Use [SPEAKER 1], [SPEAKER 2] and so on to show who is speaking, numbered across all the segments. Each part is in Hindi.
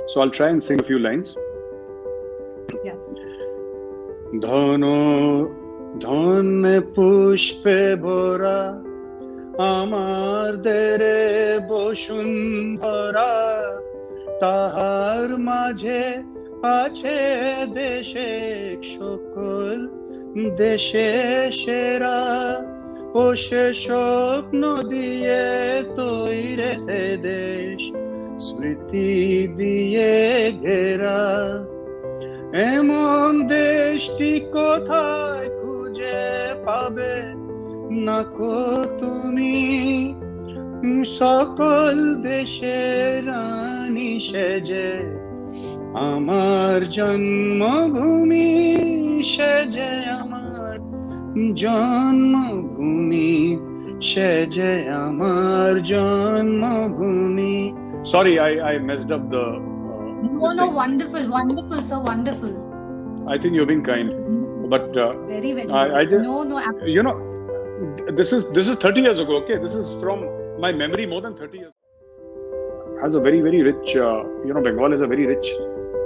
[SPEAKER 1] So I'll try and sing a few lines.
[SPEAKER 2] Yeah.
[SPEAKER 1] ধনো ধনে পুষ্পে ভরা আমার দেরে বসুন্ধরা, তাহার মাঝে আছে দেশে সকল দেশে সেরা, ও সে স্বপ্ন দিয়ে তৈরে সে দেশ স্মৃতি দিয়ে ঘেরা। এমন দেশটি কোথায় খুঁজে পাবে না কো তুমি, সকল দেশের রানী সেজে আমার জন্মভূমি, সেজে আমার জন্মভূমি, সেজে আমার জন্মভূমি। Sorry, I messed up the
[SPEAKER 2] No, wonderful, sir, wonderful.
[SPEAKER 1] I think you're being kind, but
[SPEAKER 2] very
[SPEAKER 1] I just,
[SPEAKER 2] no,
[SPEAKER 1] you know, this is 30 years ago. Okay, this is from my memory, more than 30 years. Has a very rich, Bengal has a very rich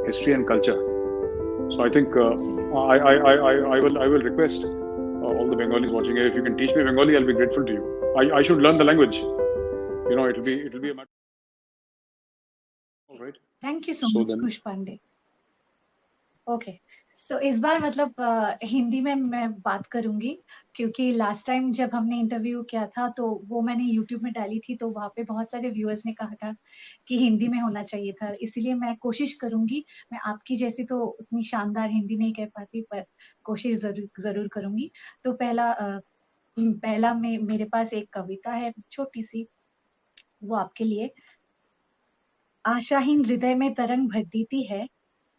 [SPEAKER 1] history and culture. So I think I will request all the Bengalis watching here, if you can teach me Bengali, I'll be grateful to you. I should learn the language. You know, it'll be a matter. All right.
[SPEAKER 2] Thank you so much, Kush Pandey. Okay. So इस बार मतलब हिंदी में मैं बात करूंगी, क्योंकि लास्ट टाइम जब हमने इंटरव्यू किया था तो वो मैंने यूट्यूब में डाली थी, तो वहाँ पे बहुत सारे व्यूअर्स ने कहा था कि हिंदी में होना चाहिए था, इसीलिए मैं कोशिश करूंगी। मैं आपकी जैसी तो उतनी शानदार हिंदी नहीं कह पाती, पर कोशिश जरूर करूंगी। तो पहला मेरे पास एक कविता है छोटी सी, वो आपके लिए। आशाहीन हृदय में तरंग भर देती है,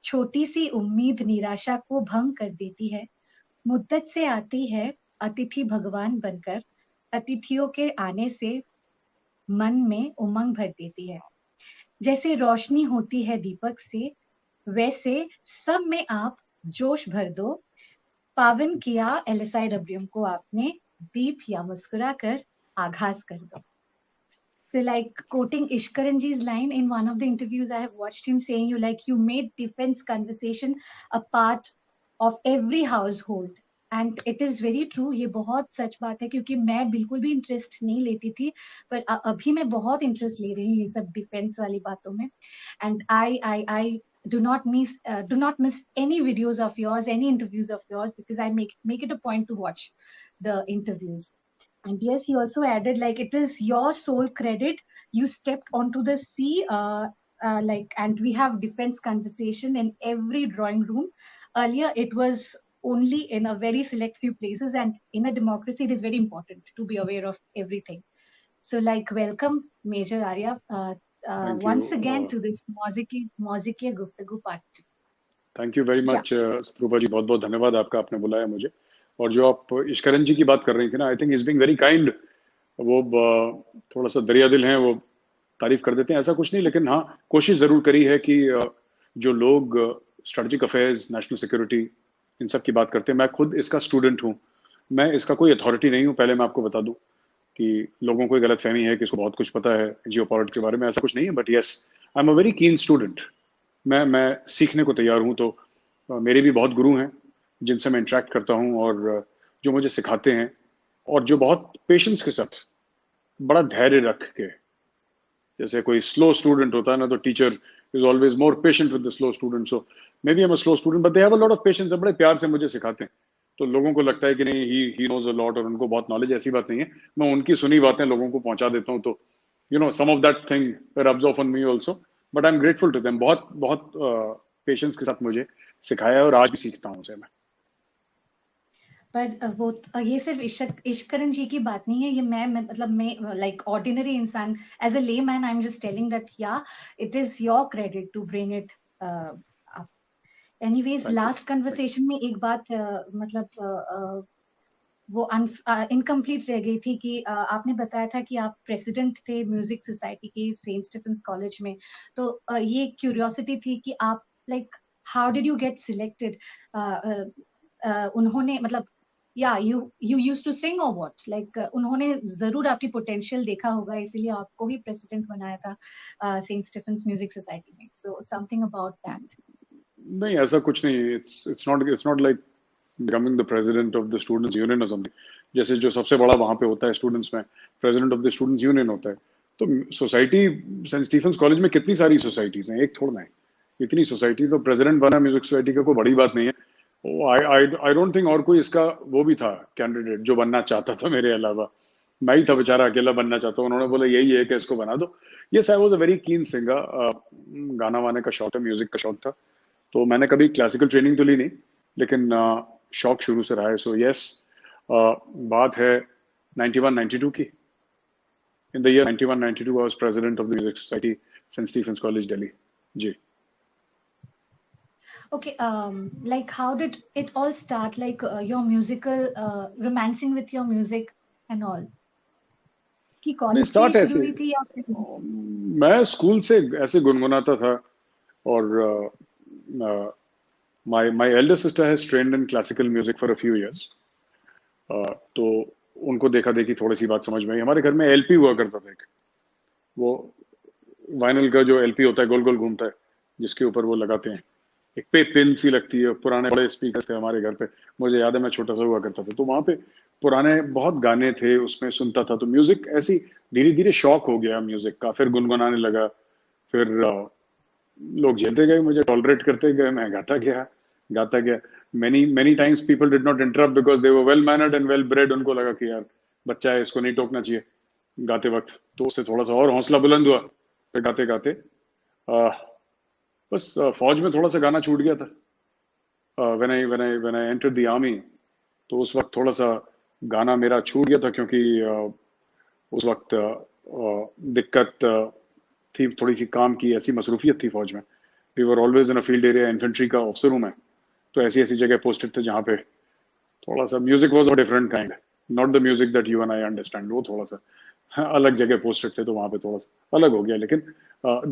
[SPEAKER 2] छोटी सी उम्मीद निराशा को भंग कर देती है। मुद्दत से आती है अतिथि भगवान बनकर, अतिथियों के आने से मन में उमंग भर देती है। जैसे रोशनी होती है दीपक से, वैसे सब में आप जोश भर दो। पावन किया LSIWM को आपने, दीप या मुस्कुरा कर आगाज कर दो। So like quoting Ishkaran ji's line in one of the interviews, I have watched him saying you made defense conversation a part of every household. And it is very true, ये बहुत सच बात है, क्योंकि मैं बिल्कुल भी इंटरेस्ट नहीं लेती थी, पर अभी मैं बहुत इंटरेस्ट ले रही हूँ ये सब डिफेंस वाली बातों में। And I do not miss any videos of yours, any interviews of yours, because I make it a point to watch the interviews. And yes, he also added, like, it is your sole credit. You stepped onto the sea, and we have defense conversation in every drawing room. Earlier, it was only in a very select few places, and in a democracy, it is very important to be aware of everything. So, like, welcome, Major Arya, once again to this Mauzikiya Guftagu Part 2.
[SPEAKER 1] Thank you very much, Spruba ji. बहुत धन्यवाद आपका, आपने बुलाया मुझे। और जो आप इश्करन जी की बात कर रही थी ना, I think is being very kind. वो थोड़ा सा दरिया दिल हैं, वो तारीफ कर देते हैं, ऐसा कुछ नहीं, लेकिन हाँ कोशिश जरूर करी है कि जो लोग स्ट्रेटेजिक अफेयर्स, नेशनल सिक्योरिटी, इन सब की बात करते हैं। मैं खुद इसका स्टूडेंट हूँ, मैं इसका कोई अथॉरिटी नहीं हूँ। पहले मैं आपको बता दूं कि लोगों को गलत फहमी है कि इसको बहुत कुछ पता है जियो पॉलिटिक्स के बारे में, ऐसा कुछ नहीं है। But yes, I am a very keen student. मैं सीखने को तैयार हूँ। तो मेरे भी बहुत गुरु हैं जिनसे मैं इंटरेक्ट करता हूँ और जो मुझे सिखाते हैं, और जो बहुत पेशेंस के साथ, बड़ा धैर्य रख के, जैसे कोई स्लो स्टूडेंट होता है ना, तो teacher is always more patient with the slow student. So may be I am a slow student, but they have a lot of patience. बड़े प्यार से मुझे सिखाते हैं, तो लोगों को लगता है कि नहीं, ही नोज अ लॉट और उनको बहुत नॉलेज। ऐसी बात नहीं है, मैं उनकी सुनी बातें लोगों को पहुंचा देता हूँ। तो you know, some of that thing rubs off on me also, but I am grateful to them. बहुत पेशेंस के साथ मुझे सिखाया है और आज भी सीखता हूँ उनसे मैं।
[SPEAKER 2] पर वो ये सिर्फ इश्करन जी की बात नहीं है, ये मैं लाइक ऑर्डिनरी इंसान, as a layman, I am just telling that या it is your credit to bring it up. Anyways, last conversation में एक बात वो इनकम्प्लीट रह गई थी कि आपने बताया था कि आप प्रेसिडेंट थे म्यूजिक सोसाइटी के सेंट स्टीफेंस कॉलेज में। तो ये क्यूरियोसिटी थी कि आप like how did you get selected? उन्होंने you used to sing or what? Like उन्होंने जरूर आपकी potential देखा होगा, इसीलिए आपको भी president बनाया था सेंट स्टीफेंस म्यूजिक सोसाइटी में. So something about that.
[SPEAKER 1] नहीं, ऐसा कुछ नहीं. It's not like becoming the president of the students union or something. जैसे जो सबसे बड़ा वहां पे होता है स्टूडेंट्स में, president of the students union होता है. तो सोसाइटी सेंट स्टीफेंस कॉलेज में कितनी सारी सोसाइटीज हैं, एक थोड़ा ना है. इतनी सोसाइटी, तो प्रेसिडेंट बना म्यूजिक सोसाइटी का कोई बड़ी बात नहीं है. आई डोंट थिंक और कोई इसका वो भी था कैंडिडेट जो बनना चाहता था मेरे अलावा. मैं ही था बेचारा, अकेला बनना चाहता. उन्होंने बोला यही है कि इसको बना दो. Yes, I was a very keen singer. गाना वाने का शौक है, म्यूजिक का शौक था. तो मैंने कभी क्लासिकल ट्रेनिंग तो ली नहीं, लेकिन शौक शुरू से रहा है. सो यस, बात है 91-92 की. In the year 91-92, I was president of the Music Society, St. Stephen's College, Delhi. Ji.
[SPEAKER 2] Okay, like how did it all start? Like your musical romancing with your music and all. कि कॉलेज से शुरू हुई थी या फिर?
[SPEAKER 1] मैं स्कूल से ऐसे गुनगुनाता था. और my elder sister has trained in classical music for a few years. तो उनको देखा देखी थोड़ी सी बात समझ में आई. हमारे घर में एलपी हुआ करता था एक, वो वाइनल का जो एलपी होता है गोल गोल घूमता है, जिसके ऊपर वो लगाते हैं, एक पे पिन सी लगती है. पुराने बड़े स्पीकर थे हमारे घर पे. मुझे याद है मैं छोटा सा हुआ करता था, तो वहां पे पुराने बहुत गाने थे, उसमें सुनता था. तो म्यूजिक ऐसी धीरे धीरे शौक हो गया म्यूजिक का. फिर गुनगुनाने लगा. फिर लोग झेलते गए, मुझे टॉलरेट करते गए, मैं गाता गया. Many times people did not interrupt because they were well mannered and well bred. उनको लगा कि यार बच्चा है, इसको नहीं टोकना चाहिए गाते वक्त. तो उससे थोड़ा सा और हौसला बुलंद हुआ. फिर गाते गाते बस फौज में थोड़ा सा गाना छूट गया था. when I entered the army, तो उस वक्त थोड़ा सा गाना मेरा छूट गया था, क्योंकि उस वक्त दिक्कत थी थोड़ी सी, काम की ऐसी मसरूफियत थी फौज में. We were always in a field area, infantry का ऑफिसर हूं मैं. तो ऐसी जगह पोस्टेड थे जहाँ पे थोड़ा सा music was a different kind, not the music that you and I understand. वो थोड़ा सा अलग जगह पोस्टेड थे, तो वहां पे थोड़ा सा अलग हो गया. लेकिन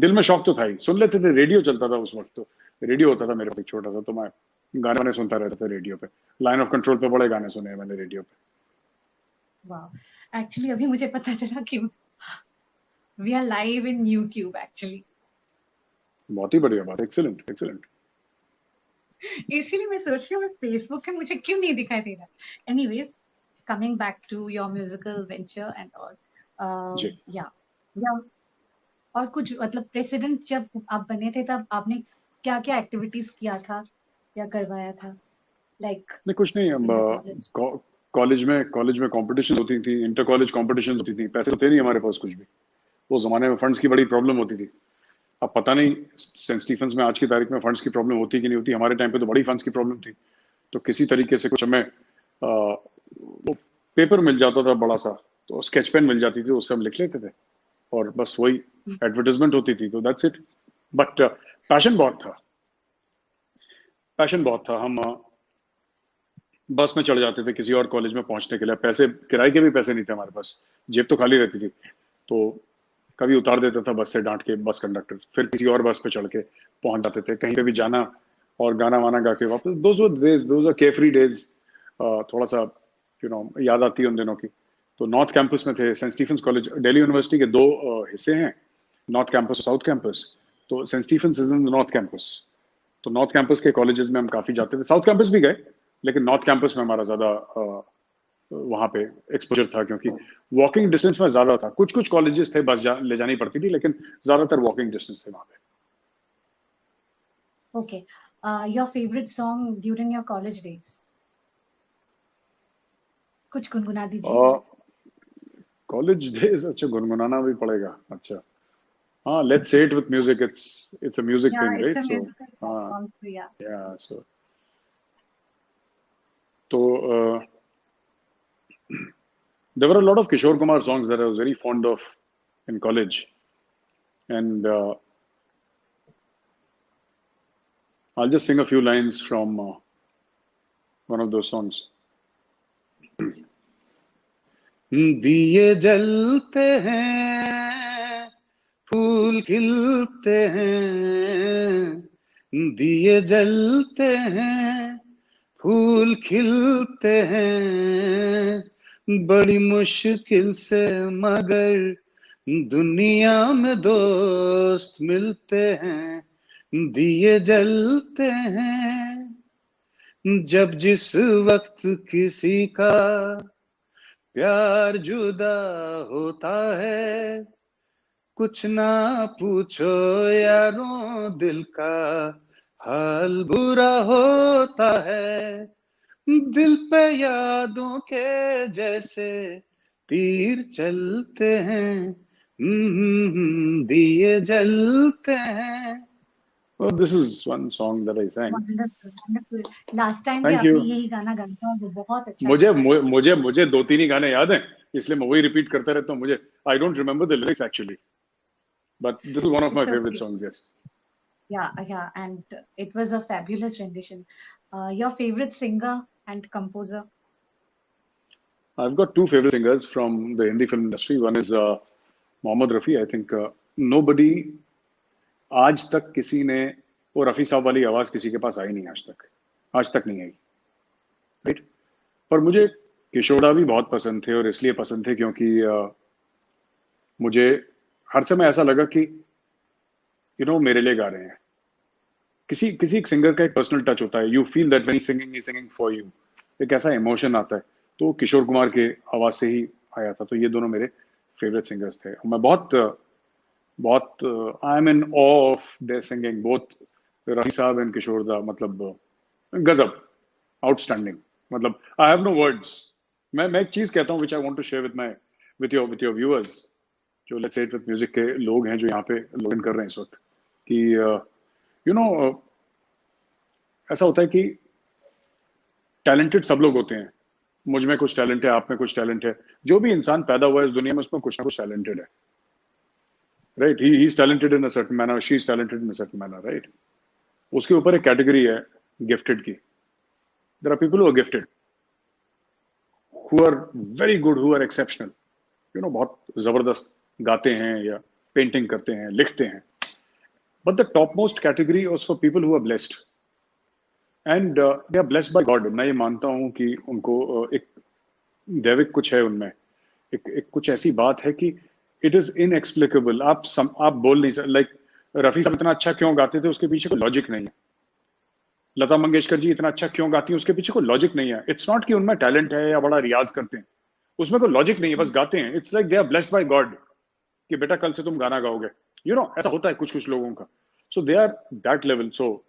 [SPEAKER 1] दिल में शौक तो था ही. सुन लेते थे, रेडियो चलता था उस वक्त. तो रेडियो होता था मेरे पास एक छोटा सा, तो मैं गाने वाने सुनता रहता था रेडियो पे. लाइन ऑफ कंट्रोल पे बड़े गाने सुने हैं मैंने रेडियो पे.
[SPEAKER 2] वाह, एक्चुअली अभी मुझे पता चला कि we are live in YouTube actually.
[SPEAKER 1] बहुत ही बढ़िया बात. एक्सीलेंट.
[SPEAKER 2] इसीलिए मैं सोच रही हूँ मैं फेसबुक पे मुझे क्यों नहीं दिखाई दे रहा. Anyways, coming back to your musical venture and all. या और कुछ, मतलब प्रेसिडेंट जब आप बने थे तब आपने क्या क्या एक्टिविटीज किया था या करवाया था? लाइक
[SPEAKER 1] नहीं, कुछ नहीं. हम कॉलेज में कंपटीशन होती थी, इंटर कॉलेज कंपटीशन होती थी. पैसे तो थे नहीं हमारे पास कुछ भी. वो जमाने में फंड्स की बड़ी प्रॉब्लम होती थी. अब पता नहीं सेंट स्टीफेंस में आज की तारीख में फंड्स की प्रॉब्लम होती कि नहीं होती. हमारे टाइम पे तो बड़ी फंड्स की प्रॉब्लम थी. तो किसी तरीके से कुछ हमें वो पेपर मिल जाता था बड़ा सा, तो स्केच पेन मिल जाती थी, उससे हम लिख लेते थे और बस वही एडवर्टाइजमेंट होती थी. तो दैट्स इट. बट पैशन बहुत था. हम बस में चढ़ जाते थे किसी और कॉलेज में पहुंचने के लिए. पैसे, किराए के भी पैसे नहीं थे हमारे पास, जेब तो खाली रहती थी. तो कभी उतार देता था बस से डांट के बस कंडक्टर. फिर किसी और बस पे चढ़ के पहुंच जाते थे. कहीं पे भी जाना और गाना वाना गा के वापस. Those are carefree days. थोड़ा सा याद आती है उन दिनों की. तो नॉर्थ कैंपस में थे Saint Stephen's College. Delhi University के दो हिस्से हैं, नॉर्थ कैंपस और साउथ कैंपस. तो Saint Stephen's is in the north campus. तो नॉर्थ कैंपस के कॉलेजेस में हम काफी जाते थे. साउथ कैंपस भी गए, लेकिन नॉर्थ कैंपस में हमारा ज्यादा वहां पे एक्सपोजर था, क्योंकि वॉकिंग डिस्टेंस में ज्यादा था. कुछ कॉलेजेस थे बस ले जानी पड़ती थी, लेकिन ज्यादातर वॉकिंग डिस्टेंस थे वहां पे.
[SPEAKER 2] Okay, your favourite song during your college days? कुछ गुनगुना दीजिए.
[SPEAKER 1] कॉलेज डेज, अच्छा गुनगुनाना भी पड़ेगा. अच्छा, हाँ, let's say it with music. It's a music thing, right? So तो there were a lot of Kishore Kumar songs that I was very fond of in college, and I'll just sing a few lines from one of those songs. दिए जलते हैं, फूल खिलते हैं, दिए जलते हैं, फूल खिलते हैं बड़ी मुश्किल से, मगर दुनिया में दोस्त मिलते हैं, दिए जलते हैं जब जिस वक्त किसी का प्यार जुदा होता है। कुछ ना पूछो यारों, दिल का हाल बुरा होता है। दिल पे यादों के जैसे तीर चलते हैं, दिए जलते हैं। Oh, this is one song that I sang.
[SPEAKER 2] Wonderful wonderful. Last time भी
[SPEAKER 1] Thank
[SPEAKER 2] आपने
[SPEAKER 1] you.
[SPEAKER 2] यही गाना गाया था और वो बहुत अच्छा
[SPEAKER 1] मुझे
[SPEAKER 2] लगा था।
[SPEAKER 1] मुझे मुझे 2-3 ही गाने याद हैं, इसलिए मैं वही रिपीट करता रहता हूँ। मुझे I don't remember the lyrics actually, but this is one of my
[SPEAKER 2] it's
[SPEAKER 1] favorite
[SPEAKER 2] okay.
[SPEAKER 1] songs. Yes.
[SPEAKER 2] Yeah, and it was a fabulous rendition. Your favorite singer and composer?
[SPEAKER 1] I've got two favorite singers from the Hindi film industry. One is Mohammad Rafi. I think nobody आज तक किसी ने वो रफी साहब वाली आवाज किसी के पास आई नहीं आज तक नहीं आई, राइट। पर मुझे किशोरा भी बहुत पसंद थे, और इसलिए पसंद थे क्योंकि मुझे हर समय ऐसा लगा कि मेरे लिए गा रहे हैं। किसी किसी एक सिंगर का एक पर्सनल टच होता है, you feel that when he singing for you, एक ऐसा इमोशन आता है। तो किशोर कुमार के आवाज से ही आया था। तो ये दोनों मेरे फेवरेट सिंगर्स थे। मैं बहुत I am in awe of their singing, both Rafi sahab and किशोर दा। मतलब गजब, आउटस्टैंडिंग। मतलब आई हैव नो वर्ड्स। मैं एक चीज कहता हूँ which I want to share with your viewers, जो let's say it with music के लोग हैं जो यहाँ पे लॉग इन कर रहे हैं इस वक्त, कि ऐसा होता है कि टैलेंटेड सब लोग होते हैं। मुझ में कुछ टैलेंट है, आप में कुछ टैलेंट है। जो भी इंसान पैदा हुआ है इस दुनिया में, उसमें कुछ ना कुछ टैलेंटेड है, right. He is talented in a certain manner, she is talented in a certain manner, right. उसके ऊपर एक कैटेगरी है गिफ्टेड की। There are people who are gifted, who are very good, who are exceptional, बहुत जबरदस्त गाते हैं या पेंटिंग करते हैं, लिखते हैं। But the top most category is for people who are blessed and they are blessed by God. मैं ये मानता हूं कि उनको एक दैविक कुछ है उनमें, एक कुछ ऐसी बात है कि इट इज इनएक्सप्लिकेबल। आप बोल नहीं सकते। लाइक रफी साहब इतना अच्छा क्यों गाते थे, उसके पीछे कोई लॉजिक नहीं है। लता मंगेशकर जी इतना अच्छा क्यों गाती हैं, उसके पीछे कोई लॉजिक नहीं है। इट्स नॉट कि उनमें टैलेंट है या बड़ा रियाज करते हैं, उसमें कोई लॉजिक नहीं है, बस गाते हैं। It's like they are blessed by God कि बेटा कल से तुम गाना गाओगे। ऐसा होता है कुछ कुछ लोगों का। So they are that level. So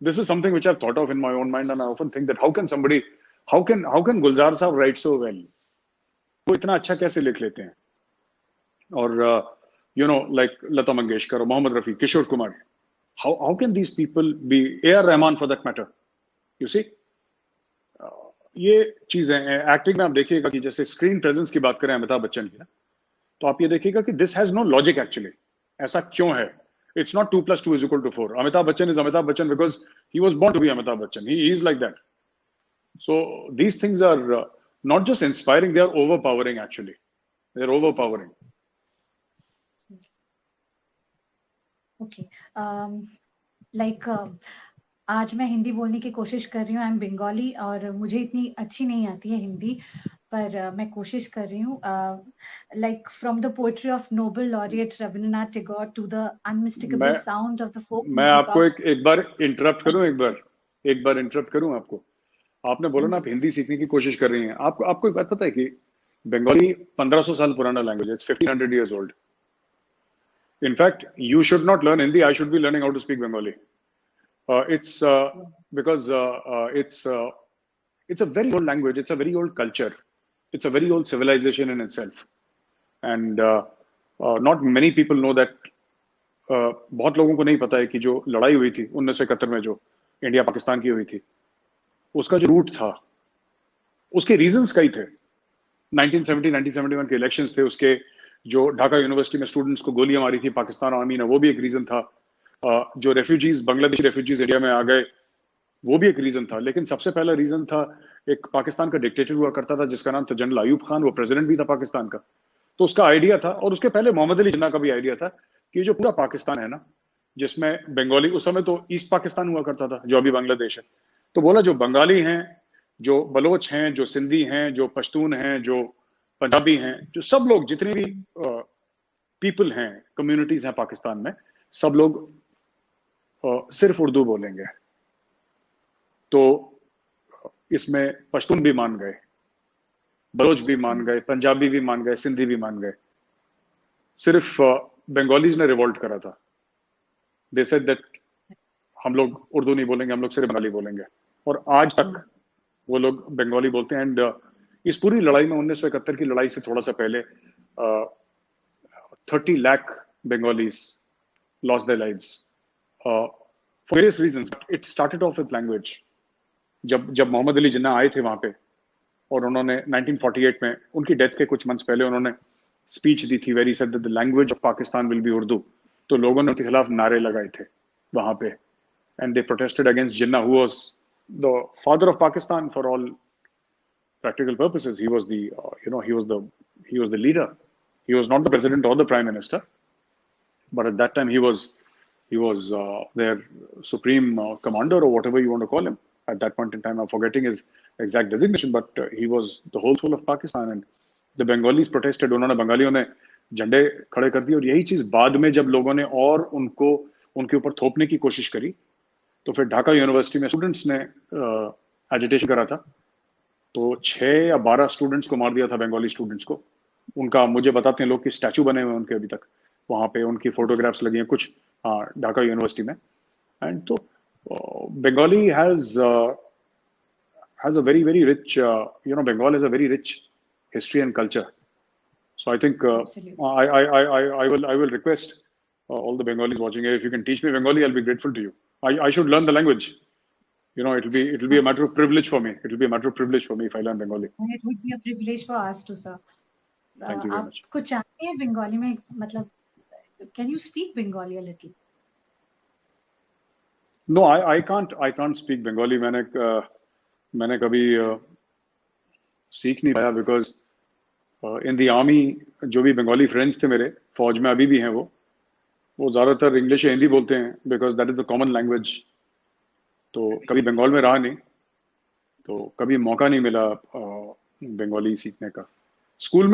[SPEAKER 1] this is something which I've thought of in my own mind, and I often think that how can Gulzar Saab write so well? वो इतना अच्छा कैसे लिख लेते हैं? और like Lata Mangeshkar or Mohammad Rafi, Kishore Kumar, how can these people be, A.R. Rahman for that matter? You see, ये चीजें हैं। एक्टिंग में आप देखिएगा कि जैसे स्क्रीन प्रेजेंस की बात करें अमिताभ बच्चन की ना, तो आप ये देखिएगा कि this has no logic actually. ऐसा क्यों है? It's not 2 + 2 = 4. Amitabh Bachchan is Amitabh Bachchan because he was born to be Amitabh Bachchan. He is like that. So these things are not just inspiring, they are overpowering actually. They're overpowering.
[SPEAKER 2] Okay. Like आज मैं हिंदी बोलने की कोशिश कर रही हूँ। आई एम बंगाली और मुझे इतनी अच्छी नहीं आती है हिंदी, पर मैं कोशिश कर रही हूँ। Like from the poetry of Nobel laureate Rabindranath Tagore to the unmistakable sound of the folk
[SPEAKER 1] मैं
[SPEAKER 2] म्यूजिक
[SPEAKER 1] आपको एक बार इंटरप्ट करूं, एक बार इंटरप्ट करूं आपको। आपने बोला ना आप हिंदी सीखने की कोशिश कर रही हैं। आपको एक बात पता है कि बंगाली 1500 साल पुराना लैंग्वेज है। It's 1500 years old. In fact, you should not learn Hindi. I should be learning how to speak Bengali. It's because it's a very old language. It's a very old culture. It's a very old civilization in itself. And not many people know that. बहुत लोगों को नहीं पता है कि जो लड़ाई हुई थी 1971 में, जो इंडिया पाकिस्तान की हुई थी, उसका जो रूट था, उसके रीजंस कई थे। 1971 के इलेक्शंस थे, उसके जो ढाका यूनिवर्सिटी में स्टूडेंट्स को गोलियां मारी थी पाकिस्तान आर्मी ने, वो भी एक रीजन था। जो रेफ्यूजीज, बांग्लादेशी रेफ्यूजीज इंडिया में आ गए, वो भी एक रीजन था। लेकिन सबसे पहला रीजन था, एक पाकिस्तान का डिक्टेटर हुआ करता था जिसका नाम था जनरल अयूब खान। वो प्रेसिडेंट भी था पाकिस्तान का। तो उसका आइडिया था, और उसके पहले मोहम्मद अली जिन्ना का भी आइडिया था, कि जो पूरा पाकिस्तान है ना, जिसमें बंगाली, उस समय तो ईस्ट पाकिस्तान हुआ करता था जो अभी बांग्लादेश है, तो बोला जो बंगाली हैं, जो बलोच हैं, जो सिंधी हैं, जो पश्तून हैं, जो पंजाबी हैं, जो सब लोग जितने भी पीपल हैं, कम्युनिटीज हैं पाकिस्तान में, सब लोग सिर्फ उर्दू बोलेंगे। तो इसमें पश्तून भी मान गए, बलोच भी मान गए, पंजाबी भी मान गए, सिंधी भी मान गए। सिर्फ बंगालीज ने रिवोल्ट करा था। दे सेड दैट हम लोग उर्दू नहीं बोलेंगे, हम लोग सिर्फ बंगाली बोलेंगे। और आज तक वो लोग बंगाली बोलते हैं। एंड इस पूरी लड़ाई में 1971 की लड़ाई से थोड़ा सा पहले 30 lakh Bengalis lost their lives for various reasons. It started off with language. जब मोहम्मद अली जिन्ना आए थे वहां पे, और उन्होंने 1948 में, उनकी डेथ के कुछ मंथ्स पहले उन्होंने स्पीच दी थी, very said that the language of Pakistan will be Urdu. तो लोगों ने उनके खिलाफ नारे लगाए थे वहां पे, and they protested against Jinnah, who was the father of Pakistan for all practical purposes. He was the he was the leader. He was not the president or the prime minister, but at that time he was their supreme commander, or whatever you want to call him. At that point in time, I'm forgetting his exact designation, but he was the whole soul of Pakistan. And the Bengalis protested. उन्होंने बंगालियों ने झंडे खड़े कर दिए। और यही चीज बाद में जब लोगों ने और उनको उनके ऊपर थोपने की कोशिश करी, तो फिर ढाका यूनिवर्सिटी में स्टूडेंट्स ने एजिटेशन करा था। तो 6 या 12 स्टूडेंट्स को मार दिया था, बंगाली स्टूडेंट्स को। उनका मुझे बताते हैं लोग कि स्टैचू बने हुए हैं उनके अभी तक, वहां पे उनकी फोटोग्राफ्स लगी हैं कुछ ढाका यूनिवर्सिटी में। एंड तो Bengali has a very very rich Bengal has a very rich history and culture. So I think I will request all the Bengalis watching here, if you can teach me Bengali, I'll be grateful to you. I should learn the language. It'll be a matter of privilege for me. It'll be a matter of privilege for me if I learn Bengali.
[SPEAKER 2] It would be a privilege for us too, sir.
[SPEAKER 1] Thank you very much.
[SPEAKER 2] आप कुछ जानते हैं बंगाली में, मतलब can you speak Bengali a little?
[SPEAKER 1] No, I can't speak Bengali. मैंने कभी सीख नहीं पाया, because in the army जो भी बंगाली फ्रेंड्स थे मेरे, फौज में अभी भी हैं, वो ज्यादातर इंग्लिश या हिंदी बोलते हैं, because that is the common language. तो कभी बंगाल में रहा नहीं, तो कभी मौका नहीं मिला बंगाली सीखने का। स्कूल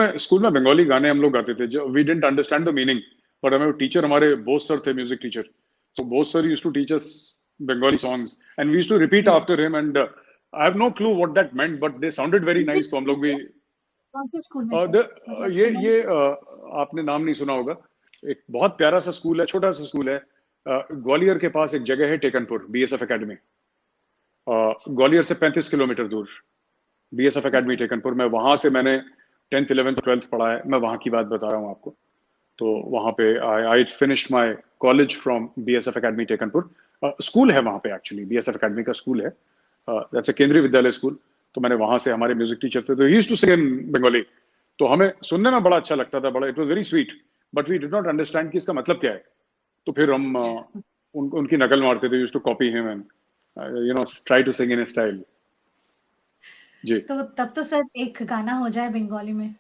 [SPEAKER 1] में बंगाली गाने हम लोग गाते थे, जो we didn't understand the meaning, but हमें टीचर, हमारे बोस सर थे, म्यूजिक टीचर, तो Bose sir used to teach us Bengali songs and we used to repeat after him, and I have no clue what that meant, but they sounded very nice. तो हम लोग भी
[SPEAKER 2] कौन से स्कूल में?
[SPEAKER 1] ये आपने नाम नहीं सुना होगा, एक बहुत प्यारा सा स्कूल है, छोटा सा स्कूल है, ग्वालियर के पास एक जगह है टेकनपुर, बीएसएफ एकेडमी। ग्वालियर से 35 किलोमीटर दूर बीएसएफ एकेडमी टेकनपुर में, वहां से मैंने 10th 11th 12th पढ़ा है। मैं वहां की बात बता रहा हूँ आपको। तो वहां पे I finished my college from BSF academy Tekanpur. School है वहां पे, एक्चुअली बीएसएफ एकेडमी का स्कूल है, दैट्स अ केंद्रीय विद्यालय स्कूल। तो मैंने वहां से, हमारे म्यूजिक टीचर थे, तो he used to sing in Bengali, तो हमें सुनने में बड़ा अच्छा लगता था, बड़ा, it was very sweet, but we did not understand कि इसका मतलब क्या है। तो फिर हम उनकी नकल मारते थे, used to copy him and try to sing in a style. जी।
[SPEAKER 2] तो तब तो सर एक गाना हो जाए बंगाली में।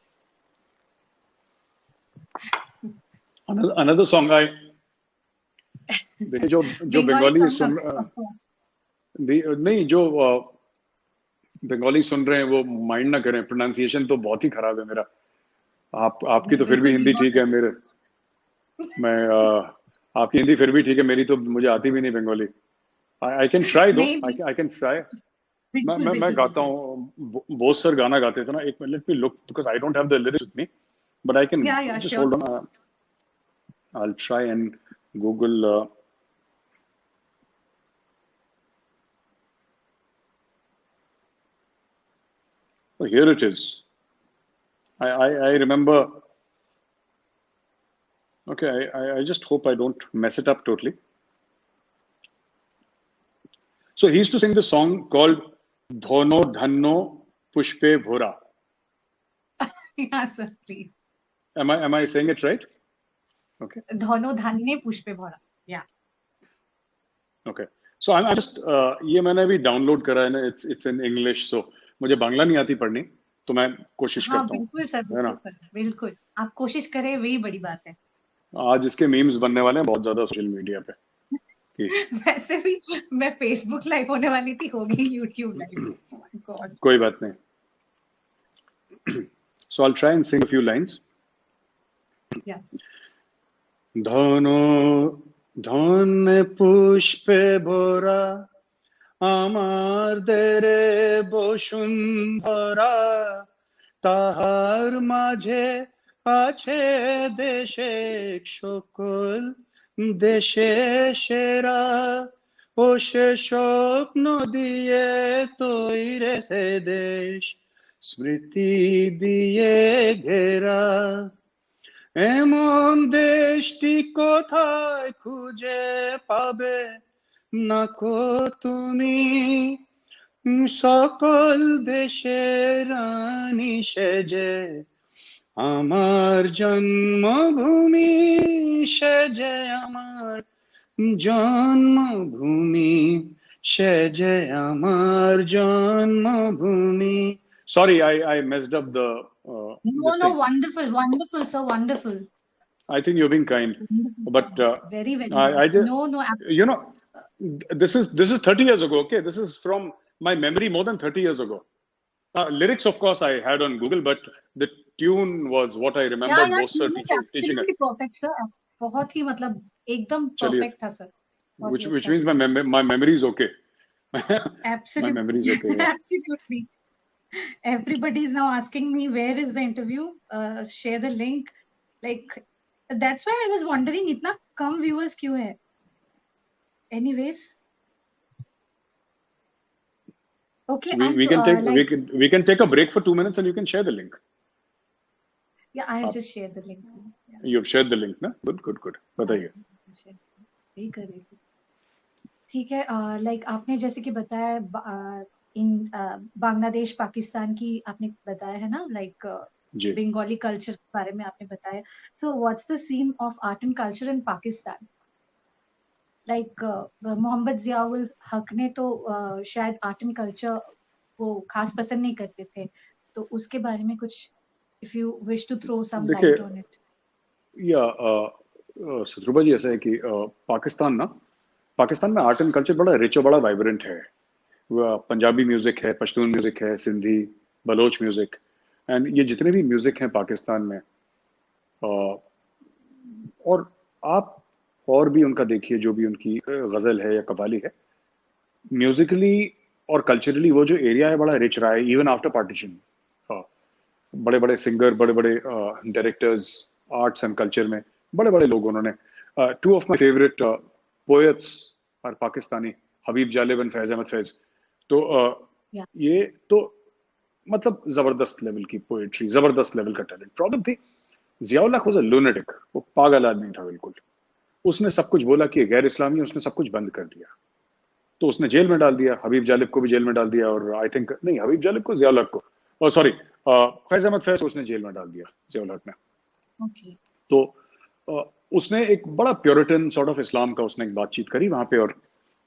[SPEAKER 1] Another song देखिए, जो बंगाली सुन नहीं, जो बंगाली सुन रहे हैं वो माइंड ना करें, प्रोनाउंसिएशन तो बहुत ही खराब है मेरा। आपकी तो फिर भी हिंदी ठीक है, मैं आपकी हिंदी फिर भी ठीक है, मेरी तो मुझे आती भी नहीं Bengali. I can try though. I can try. मैं गाता हूँ, बोस सर गाना गाते थे ना, एक minute, let me look, because I don't have the lyrics with me, but I can just
[SPEAKER 2] sure.
[SPEAKER 1] hold on. I'll try and Google. Oh, here it is. I remember. Okay, I just hope I don't mess it up totally. So he used to sing the song called Dhono Dhanno Pushpe Bhora.
[SPEAKER 2] Yeah, sir, please.
[SPEAKER 1] Am I saying it right? Okay.
[SPEAKER 2] Dhono Dhanne Pushpe Bhora. Yeah.
[SPEAKER 1] Okay. So I'm just ये मैंने भी डाउनलोड करा है ना, it's in English, so मुझे बांग्ला नहीं आती पढ़नी, तो मैं कोशिश करता हूँ।
[SPEAKER 2] बिल्कुल सर, बिल्कुल आप कोशिश करें, वही बड़ी बात है।
[SPEAKER 1] आज इसके मीम्स बनने वाले हैं बहुत ज्यादा सोशल मीडिया पे। कि
[SPEAKER 2] वैसे भी मैं फेसबुक लाइव होने वाली थी, हो गई YouTube live. Oh my God.
[SPEAKER 1] कोई बात नहीं. So I'll try and sing a few lines.
[SPEAKER 2] Yeah.
[SPEAKER 1] ধনে পুষ্পে ভরা আমার দেরে বসুন্ধরা, তাহার মাঝে আছে দেশে সকল দেশে সেরা, ও সে স্বপ্ন দিয়ে তৈরে সে দেশ স্মৃতি দিয়ে ঘেরা, এমন দেশটি কোথায় খুঁজে পাবে নাকো তুমি, সকল দেশের রানী সেজে আমার জন্মভূমি, সেজে আমার জন্মভূমি, সেজে আমার জন্মভূমি. Sorry, I messed up the
[SPEAKER 2] No,
[SPEAKER 1] this
[SPEAKER 2] no,
[SPEAKER 1] thing.
[SPEAKER 2] wonderful, sir, wonderful.
[SPEAKER 1] I think you're being kind,
[SPEAKER 2] Wonderful,
[SPEAKER 1] but
[SPEAKER 2] very, very
[SPEAKER 1] I
[SPEAKER 2] nice.
[SPEAKER 1] just,
[SPEAKER 2] No,
[SPEAKER 1] you know, this is 30 years ago. Okay, this is from my memory more than 30 years ago. Lyrics, of course, I had on Google, but the tune was what I remembered.
[SPEAKER 2] yeah,
[SPEAKER 1] Both sir
[SPEAKER 2] tune is
[SPEAKER 1] teaching it.
[SPEAKER 2] absolutely perfect, sir. बहुत ही मतलब एकदम
[SPEAKER 1] चलिए,
[SPEAKER 2] perfect था, sir. बहुत
[SPEAKER 1] which
[SPEAKER 2] ही
[SPEAKER 1] which
[SPEAKER 2] अच्छा
[SPEAKER 1] means
[SPEAKER 2] था.
[SPEAKER 1] my memory is okay. My memory
[SPEAKER 2] Absolutely,
[SPEAKER 1] is okay. Yeah.
[SPEAKER 2] absolutely. Everybody is now asking me where is the interview. Share the link. Like that's why I was wondering इतना कम viewers क्यों है. Anyways, okay.
[SPEAKER 1] We can take we can take a break for 2 minutes and you can share the link.
[SPEAKER 2] Yeah, I have just shared the link. Yeah.
[SPEAKER 1] You've shared the link, ना? Good. बताइए.
[SPEAKER 2] यही कर रही थी. ठीक है. Like आपने जैसे कि बताया इन बांग्लादेश पाकिस्तान की आपने बताया है ना, like बंगाली कल्चर के बारे में आपने बताया. So what's the scene of art and culture in Pakistan? Like Mohammad Ziaul हक ने तो शायद आर्ट एंड कल्चर वो खास पसंद नहीं करते थे, तो उसके बारे में कुछ if you wish to throw some light on it.
[SPEAKER 1] या शत्रुभा जी, ऐसा है कि पाकिस्तान में आर्ट एंड कल्चर बड़ा रिच और बड़ा वाइब्रेंट है. पंजाबी म्यूजिक है, पश्तून म्यूजिक है, सिंधी, बलोच म्यूजिक, एंड ये जितने भी म्यूजिक हैं पाकिस्तान में, और आप और भी उनका देखिए, जो भी उनकी गजल है या कव्वाली है, म्यूजिकली और कल्चरली वो जो एरिया है बड़ा रिच रहा है. इवन आफ्टर पार्टीशन बड़े बड़े सिंगर, बड़े बड़े डायरेक्टर्स, आर्ट्स एंड कल्चर में बड़े बड़े लोग उन्होंने. Two of my favourite poets are Pakistani, Habib Jalib and Faiz Ahmed Faiz. तो ये तो मतलब जबरदस्त लेवल की पोएट्री, जबरदस्त लेवल का टैलेंट. प्रॉब्लम थी जियाउल हक वाज अ लूनेटिक, वो पागल आदमी था बिल्कुल. उसने सब कुछ बोला कि गैर इस्लामी, उसने सब कुछ बंद कर दिया, तो उसने जेल में डाल दिया. हबीब जालिब को भी जेल में डाल दिया, और आई थिंक नहीं, हबीब जालिब को, जियाउल हक को, सॉरी फैज अहमद फैज को उसने जेल में डाल दिया, जियाउल हक ने.
[SPEAKER 2] Okay.
[SPEAKER 1] तो उसने एक बड़ा प्योरिटन सॉर्ट ऑफ इस्लाम का उसने एक बातचीत करी वहां पे, और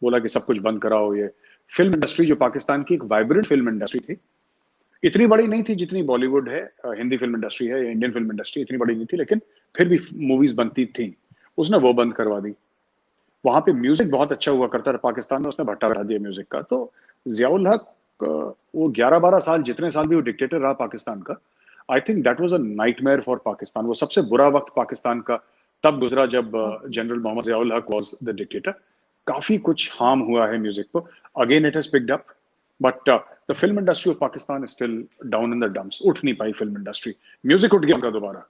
[SPEAKER 1] बोला कि सब कुछ बंद कराओ. ये फिल्म इंडस्ट्री जो पाकिस्तान की एक वाइब्रेंट फिल्म इंडस्ट्री थी, इतनी बड़ी नहीं थी जितनी बॉलीवुड है, हिंदी फिल्म इंडस्ट्री है या इंडियन फिल्म इंडस्ट्री, इतनी बड़ी नहीं थी, लेकिन फिर भी मूवीज बनती थी. उसने वो बंद करवा दी. वहां पे म्यूजिक बहुत अच्छा हुआ करता था पाकिस्तान में, उसने भट्टा बढ़ा दिया म्यूजिक का. तो जियाउल हक वो 11-12 साल, जितने साल भी वो डिक्टेटर रहा पाकिस्तान का, I think that was a nightmare for Pakistan. वो सबसे बुरा वक्त पाकिस्तान का तब गुजरा जब जनरल मोहम्मद जियाउल हक वाज द डिक्टेटर. काफी कुछ हार्म हुआ है म्यूजिक को. Again it has picked up, but the film industry of Pakistan is still down in the dumps. उठ नहीं पाई फिल्म इंडस्ट्री. म्यूजिक उठ गया उनका दोबारा,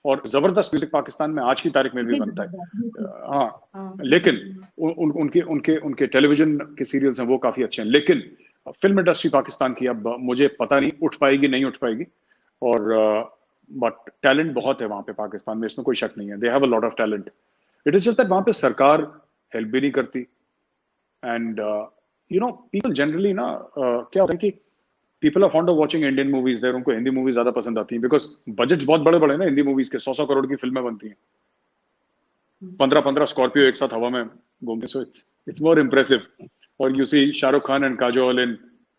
[SPEAKER 1] और जबरदस्त म्यूजिक पाकिस्तान में आज की तारीख में भी बनता है. हाँ, लेकिन उनके टेलीविजन के सीरियल्स हैं वो काफी अच्छे हैं, लेकिन फिल्म इंडस्ट्री पाकिस्तान की अब मुझे पता नहीं उठ पाएगी नहीं उठ पाएगी. और बट टैलेंट बहुत है वहां पे पाकिस्तान में, इसमें कोई शक नहीं है. They have a lot of talent. It is just that वहां पे सरकार हेल्प भी नहीं करती. And you know, people generally ना क्या होता है कि people are fond of watching Indian movies there. उनको हिंदी मूवीज ज्यादा पसंद आती हैं, बिकॉज बजट्स बहुत बड़े बड़े ना हिंदी मूवीज के. 100 करोड़ की फिल्में बनती हैं, 15 स्कॉर्पियो एक साथ हवा में घूमते. So it's more impressive. और you see Shahrukh Khan and Kajol in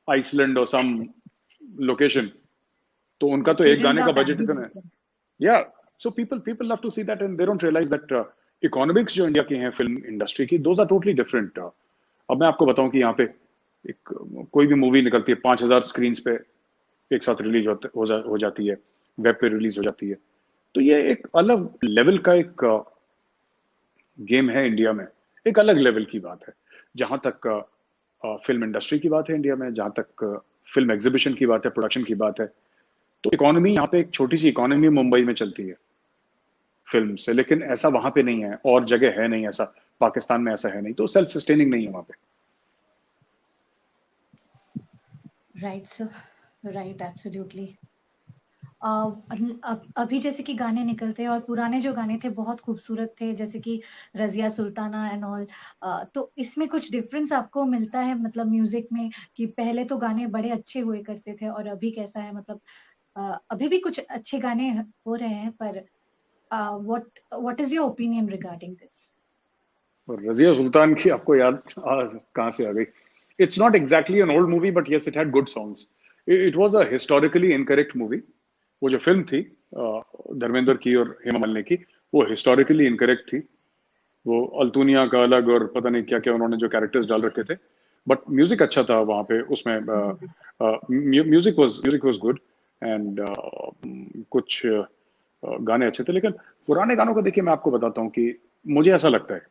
[SPEAKER 1] Iceland और सम लोकेशन, तो उनका तो एक गाने का बजट इतना है. Yeah so people love to see that, and they don't realise that economics जो इंडिया की हैं फिल्म इंडस्ट्री की, दोज आर टोटली डिफरेंट। अब मैं आपको बताऊं कि यहाँ पे एक कोई भी मूवी निकलती है 5,000 स्क्रीन पे एक साथ रिलीज हो जाती है, वेब पे रिलीज हो जाती है। तो ये एक अलग लेवल का एक गेम है इंडिया में, एक अलग लेवल की बात है। जहां तक फिल्म इंडस्ट्री की बात है इंडिया में, जहां तक फिल्म एग्जीबिशन की बात है, प्रोडक्शन की बात है, तो इकोनॉमी यहाँ पे एक छोटी सी इकोनॉमी मुंबई में चलती है फिल्म से, लेकिन ऐसा वहां पे नहीं है, और जगह है नहीं ऐसा, पाकिस्तान में ऐसा है नहीं, तो सेल्फ सस्टेनिंग नहीं है वहां पे।
[SPEAKER 2] Right sir, right, absolutely. अभी जैसे कि गाने निकलते हैं और पुराने जो गाने थे बहुत खूबसूरत थे, जैसे कि रजिया सुल्ताना एंड ऑल। तो इसमें कुछ डिफरेंस आपको मिलता है मतलब म्यूजिक में, कि पहले तो गाने बड़े अच्छे हुए करते थे और अभी कैसा है? मतलब अभी भी कुछ अच्छे गाने हो रहे हैं, पर what what is your opinion regarding this?
[SPEAKER 1] और रजिया सुल्तान की आपको याद कहाँ से आ गई? It's not exactly an old movie, but yes it had good songs. It was a historically incorrect movie. वो जो फिल्म थी धर्मेंद्र की और हेमा मालिनी की, वो हिस्टोरिकली इनकरेक्ट थी। वो अल्तुनिया का अलग और पता नहीं क्या क्या उन्होंने जो कैरेक्टर्स डाल रखे थे, बट म्यूजिक अच्छा था वहां पे उसमें। म्यूजिक वाज गुड, एंड कुछ गाने अच्छे थे। लेकिन पुराने गानों को देखिए, मैं आपको बताता हूँ कि मुझे ऐसा लगता है,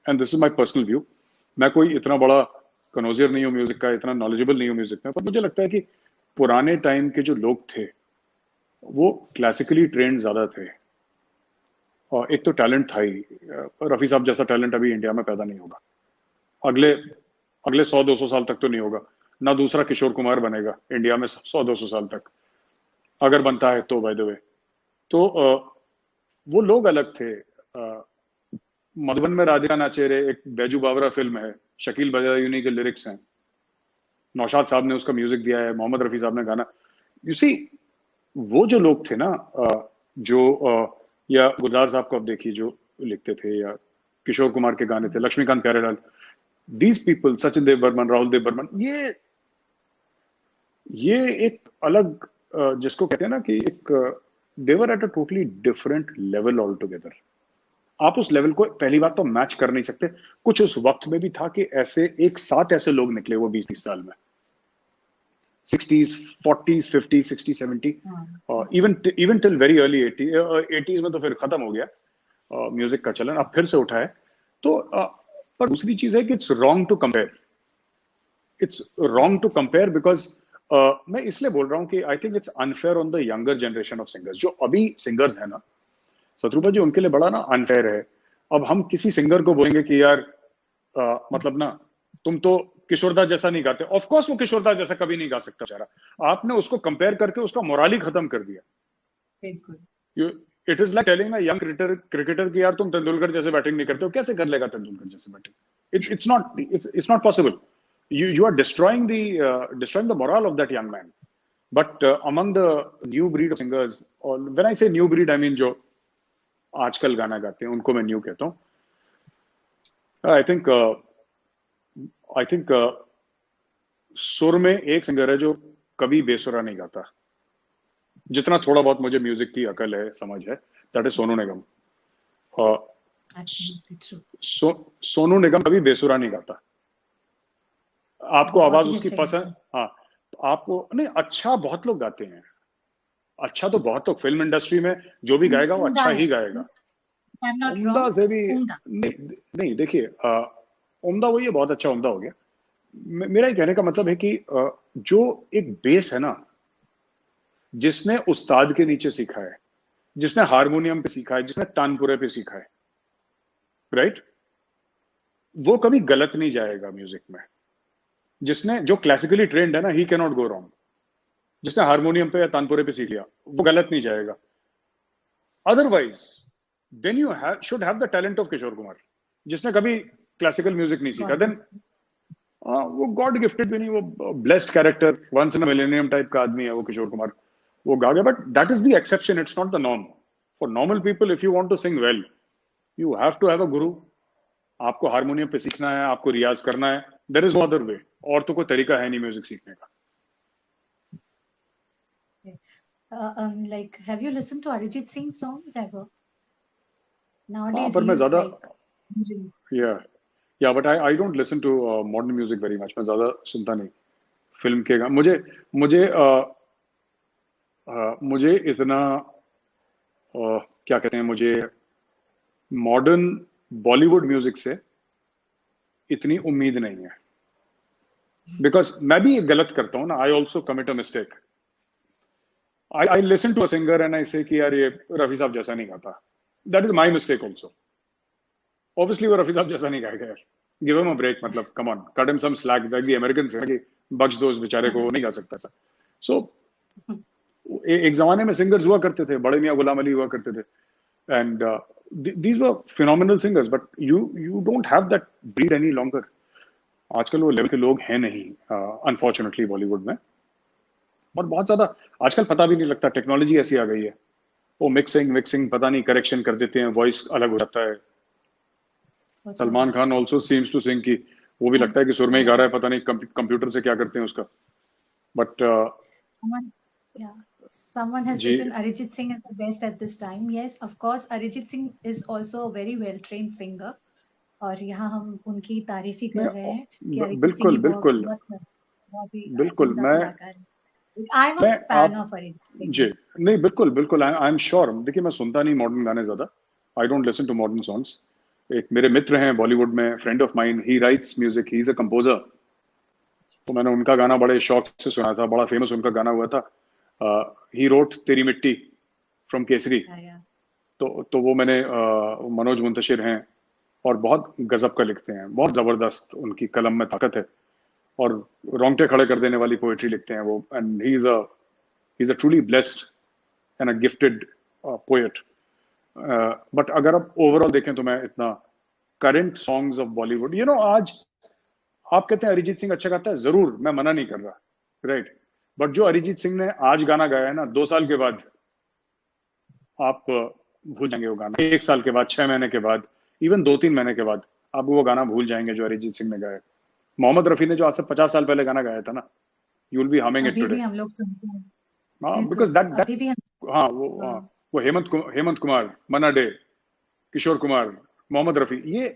[SPEAKER 1] and this is my personal view, मैं कोई इतना बड़ा कनोजियर नहीं हूँ म्यूजिक का, इतना नॉलेजेबल नहीं हूँ म्यूजिक में, पर मुझे लगता है कि पुराने टाइम के जो लोग थे वो क्लासिकली ट्रेंड ज्यादा थे। और एक तो टैलेंट था ही, रफी साहब जैसा टैलेंट अभी इंडिया में पैदा नहीं होगा, अगले अगले 100-200 साल तक तो नहीं होगा। ना दूसरा किशोर कुमार बनेगा इंडिया में 100-200 साल तक, अगर बनता है तो, बाय द वे। तो वो लोग अलग थे। मधुबन में राधिका नाचे रे एक बैजू बावरा फिल्म है, शकील बदायूनी के लिरिक्स हैं, नौशाद साहब ने उसका म्यूजिक दिया है, मोहम्मद रफी साहब ने गाना। यू सी, वो जो लोग थे ना, जो या गुलजार साहब को आप देखिए जो लिखते थे, या किशोर कुमार के गाने थे, लक्ष्मीकांत प्यारेलाल, दीज पीपल, सचिन देव बर्मन, राहुल देव बर्मन, ये एक अलग जिसको कहते हैं ना कि एक they were at a totally different level altogether. आप उस लेवल को पहली बात तो मैच कर नहीं सकते। कुछ उस वक्त में भी था कि ऐसे एक साथ ऐसे लोग निकले वो 20-30 साल में, 60s 40s 50s 60 70, even till very early 80s में तो फिर खत्म हो गया म्यूजिक का चलन, अब फिर से उठा है। तो पर दूसरी चीज है कि it's wrong to compare, it's wrong to compare because मैं इसलिए बोल रहा हूँ कि I think it's unfair on the younger generation of singers. जो अभी सिंगर्स है ना शत्रुपा जी, उनके लिए बड़ा ना अनफेयर है। अब हम किसी सिंगर को बोलेंगे कि यार मतलब ना, तुम तो किशोरदा जैसा नहीं गाते। ऑफ कोर्स वो किशोरदा जैसा कभी नहीं गा सकता बेचारा। आपने उसको कंपेयर करके उसका मोराल ही खत्म कर दिया।
[SPEAKER 2] बिल्कुल।
[SPEAKER 1] इट इज लाइक टेलिंग ना यंग क्रिकेटर की यार तुम तेंदुलकर जैसे बैटिंग नहीं करते हो, कैसे कर लेगा तेंदुलकर जैसे batting? It's not possible. You are destroying the moral of that young man. But among the new breed of singers, or when I say new breed, I mean जो आजकल गाना गाते हैं उनको मैं न्यू कहता हूँ। आई थिंक सुर में एक सिंगर है जो कभी बेसुरा नहीं गाता, जितना थोड़ा बहुत मुझे म्यूजिक की अकल है, समझ है, दैट इज सोनू निगम। सोनू निगम कभी बेसुरा नहीं गाता। आपको आवाज उसकी पसंद, हाँ, आपको नहीं, अच्छा बहुत लोग गाते हैं, अच्छा तो बहुत लोग फिल्म इंडस्ट्री में जो भी गाएगा वो अच्छा ही गाएगा। उम्दा से भी नहीं देखिए, उम्दा वही है, बहुत अच्छा उम्दा हो गया। मेरा ये कहने का मतलब है कि जो एक बेस है ना, जिसने उस्ताद के नीचे सीखा है, जिसने हारमोनियम पे सीखा है, जिसने तानपुरे पे सीखा है, राइट, वो कभी गलत नहीं जाएगा म्यूजिक में। जिसने जो क्लासिकली ट्रेंड है ना, he can not go wrong. जिसने हारमोनियम पे या तानपुरे पे सीख लिया वो गलत नहीं जाएगा। Otherwise then you should have the talent of Kishore Kumar, जिसने कभी क्लासिकल म्यूजिक नहीं सीखा। देन वो गॉड गिफ्टेड भी नहीं, वो blessed character, once in a millennium type का आदमी है वो किशोर कुमार, वो गा गया। But that is the exception, it's not the norm. For normal people, if you want to sing well, you have to have a guru. आपको हारमोनियम पे सीखना है, आपको रियाज करना है, there is no other way. और तो कोई तरीका है नहीं म्यूजिक सीखने का।
[SPEAKER 2] Like, have you listened to Arijit Singh songs ever?
[SPEAKER 1] हाँ
[SPEAKER 2] Nowadays
[SPEAKER 1] पर
[SPEAKER 2] he
[SPEAKER 1] मैं
[SPEAKER 2] is
[SPEAKER 1] ज्यादा,
[SPEAKER 2] like losing.
[SPEAKER 1] Yeah but I don't listen to modern music very much, मैं ज्यादा सुनता नहीं फिल्म के गाने। मुझे मुझे मुझे इतना क्या कहते हैं, मुझे मॉडर्न बॉलीवुड म्यूजिक से इतनी उम्मीद नहीं है, बिकॉज मैं भी गलत करता हूँ ना, I also commit a mistake. I listen to a singer and I say कि यार ये रफी साहब जैसा नहीं गाता, that is my mistake also. Obviously वो रफी साहब जैसा नहीं गाएगा यार, गिव हिम अ ब्रेक, मतलब come on, cut him some slack, that the American say कि बख्श दो उस बेचारे को, वो नहीं गा सकता ऐसा। सो एक जमाने में सिंगर्स हुआ करते थे, बड़े मियां गुलाम अली हुआ करते थे, and these were phenomenal singers, but you don't have that breed any longer. आजकल वो लेवल के लोग हैं नहीं अनफॉर्चुनेटली बॉलीवुड में। और बहुत ज्यादा आजकल पता भी नहीं लगता, टेक्नोलॉजी ऐसी आ गई है, वो मिक्सिंग मिक्सिंग पता नहीं करेक्शन कर देते हैं, वॉइस अलग हो जाता है।
[SPEAKER 2] वो तो
[SPEAKER 1] सलमान
[SPEAKER 2] है।
[SPEAKER 1] Khan also seems to sing कि वो भी लगता है कि सुर में ही गा
[SPEAKER 2] Yeah.
[SPEAKER 1] रहा है, पता नहीं कंप्यूटर से क्या करते हैं उसका। But
[SPEAKER 2] Someone, yeah. Someone has
[SPEAKER 1] जी
[SPEAKER 2] written Arijit Singh is the best at this time. Yes, of course, Arijit Singh is also a very well-trained singer. और यहाँ हम उनकी तारीफ ही कर रहे हैं कि अरिजीत सिंह
[SPEAKER 1] बिल्कुल
[SPEAKER 2] ही बहुत
[SPEAKER 1] बिल्कुल
[SPEAKER 2] बहुत बहुत ही
[SPEAKER 1] बिल्कुल।
[SPEAKER 2] उम्दा
[SPEAKER 1] मैं
[SPEAKER 2] कलाकार है। आई एम अ
[SPEAKER 1] मैं
[SPEAKER 2] फैन
[SPEAKER 1] आप
[SPEAKER 2] ऑफ अरिजीत सिंह।
[SPEAKER 1] जी नहीं, बिल्कुल बिल्कुल, आई एम श्योर। देखिए मैं सुनता नहीं मॉडर्न गाने ज्यादा, I don't listen to modern songs. एक मेरे मित्र हैं बॉलीवुड में, friend of mine, he writes music, he is a composer. तो मैंने उनका गाना बड़े शौक से सुना था, बड़ा फेमस उनका गाना हुआ था, ही रोट तेरी मिट्टी फ्रॉम केसरी।
[SPEAKER 2] या
[SPEAKER 1] तो वो मैंने मनोज मुंतशिर हैं और बहुत गजब का लिखते हैं, बहुत जबरदस्त, उनकी कलम में ताकत है और रोंगटे खड़े कर देने वाली पोएट्री लिखते हैं वो। And he is a truly blessed and a gifted poet. But अगर आप ओवरऑल देखें तो मैं इतना current songs of Bollywood, you know, आज आप कहते हैं अरिजीत सिंह अच्छा गाता है, जरूर, मैं मना नहीं कर रहा, राइट। बट जो अरिजीत सिंह ने आज गाना गाया है ना, 2 साल के बाद आप भूल जाएंगे वो गाना, 1 साल के बाद, 6 महीने के बाद, इवन 2-3 महीने के बाद आप वो गाना भूल जाएंगे जो अरिजीत सिंह ने गाया। मोहम्मद रफी ने जो आज से 50 साल पहले गाना गाया था ना, you will be humming it
[SPEAKER 2] अभी
[SPEAKER 1] टुडे।
[SPEAKER 2] भी हम लोग सुनते हैं।
[SPEAKER 1] हाँ बिकॉज
[SPEAKER 2] बिल्कुल,
[SPEAKER 1] दैट
[SPEAKER 2] अभी भी हम।
[SPEAKER 1] हाँ
[SPEAKER 2] हाँ,
[SPEAKER 1] वो हेमंत कुमार, मन्ना डे, किशोर कुमार, मोहम्मद रफी, ये